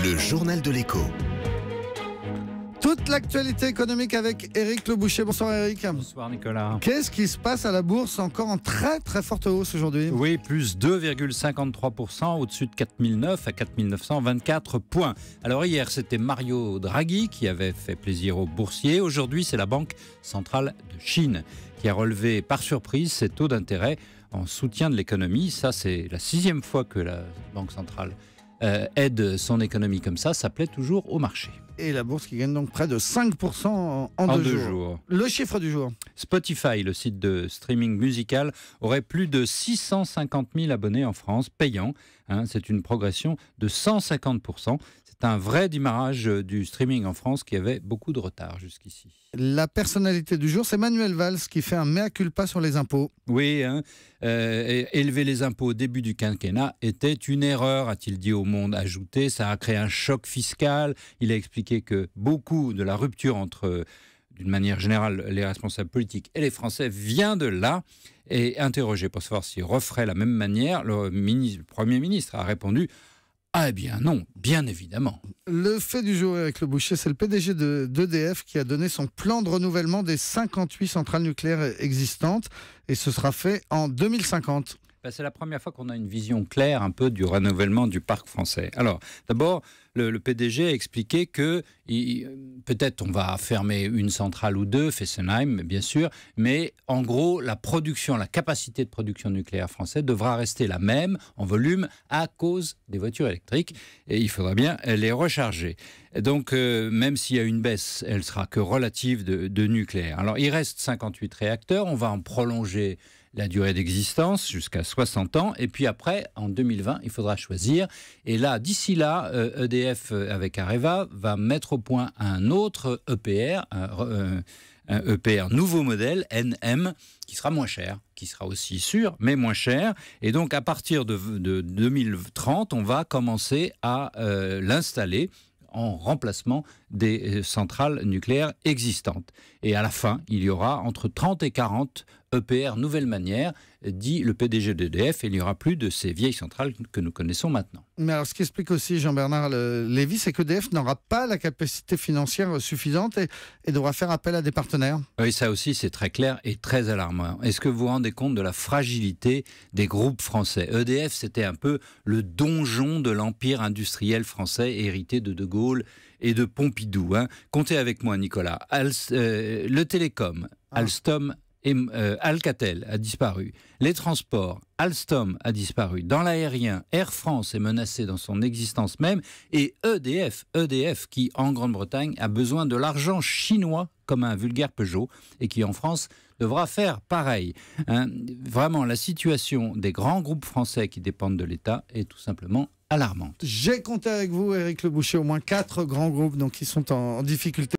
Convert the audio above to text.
Le journal de l'écho. Toute l'actualité économique avec Éric Le Boucher. Bonsoir Éric. Bonsoir Nicolas. Qu'est-ce qui se passe à la bourse? Encore en très très forte hausse aujourd'hui. Oui, plus 2,53%, au-dessus de 4009 à 4924 points. Alors hier, c'était Mario Draghi qui avait fait plaisir aux boursiers. Aujourd'hui, c'est la Banque centrale de Chine qui a relevé par surprise ses taux d'intérêt en soutien de l'économie. Ça, c'est la 6e fois que la Banque centrale aide son économie comme ça plaît toujours au marché. Et la bourse qui gagne donc près de 5% en deux jours. Le chiffre du jour. Spotify, le site de streaming musical, aurait plus de 650 000 abonnés en France, payants. C'est une progression de 150%. C'est un vrai démarrage du streaming en France qui avait beaucoup de retard jusqu'ici. La personnalité du jour, c'est Manuel Valls qui fait un mea culpa sur les impôts. Oui, élever les impôts au début du quinquennat était une erreur, a-t-il dit au Monde ajouté. Ça a créé un choc fiscal. Il a expliqué que beaucoup de la rupture entre, d'une manière générale, les responsables politiques et les Français vient de là. Et interrogé pour savoir s'il referait la même manière, le Premier ministre a répondu: ah, eh bien non, bien évidemment. Le fait du jour, Éric Le Boucher, c'est le PDG d'EDF qui a donné son plan de renouvellement des 58 centrales nucléaires existantes. Et ce sera fait en 2050. C'est la première fois qu'on a une vision claire un peu du renouvellement du parc français. Alors, d'abord, le PDG a expliqué que peut-être on va fermer une centrale ou deux, Fessenheim, bien sûr, mais en gros, la capacité de production nucléaire française devra rester la même en volume à cause des voitures électriques, et il faudra bien les recharger. Donc, même s'il y a une baisse, elle sera que relative de nucléaire. Alors, il reste 58 réacteurs, on va en prolonger la durée d'existence jusqu'à 60 ans. Et puis après, en 2020, il faudra choisir. Et là, d'ici là, EDF, avec Areva, va mettre au point un autre EPR, un EPR nouveau modèle, NM, qui sera moins cher, qui sera aussi sûr, mais moins cher. Et donc, à partir de 2030, on va commencer à l'installer en remplacement des centrales nucléaires existantes. Et à la fin, il y aura entre 30 et 40 EPR nouvelle manière, dit le PDG d'EDF, et il n'y aura plus de ces vieilles centrales que nous connaissons maintenant. Mais alors, ce qui explique aussi Jean-Bernard Lévy, c'est qu'EDF n'aura pas la capacité financière suffisante et devra faire appel à des partenaires. Oui, ça aussi, c'est très clair et très alarmant. Est-ce que vous vous rendez compte de la fragilité des groupes français? EDF, c'était un peu le donjon de l'empire industriel français hérité de De Gaulle et de Pompidou. Comptez avec moi, Nicolas. Le télécom, Alstom et Alcatel a disparu. Les transports, Alstom a disparu. Dans l'aérien, Air France est menacée dans son existence même. Et EDF qui, en Grande-Bretagne, a besoin de l'argent chinois comme un vulgaire Peugeot et qui, en France, devra faire pareil. Vraiment, la situation des grands groupes français qui dépendent de l'État est tout simplement alarmante. J'ai compté avec vous, Éric Le Boucher, au moins 4 grands groupes donc, qui sont en difficulté.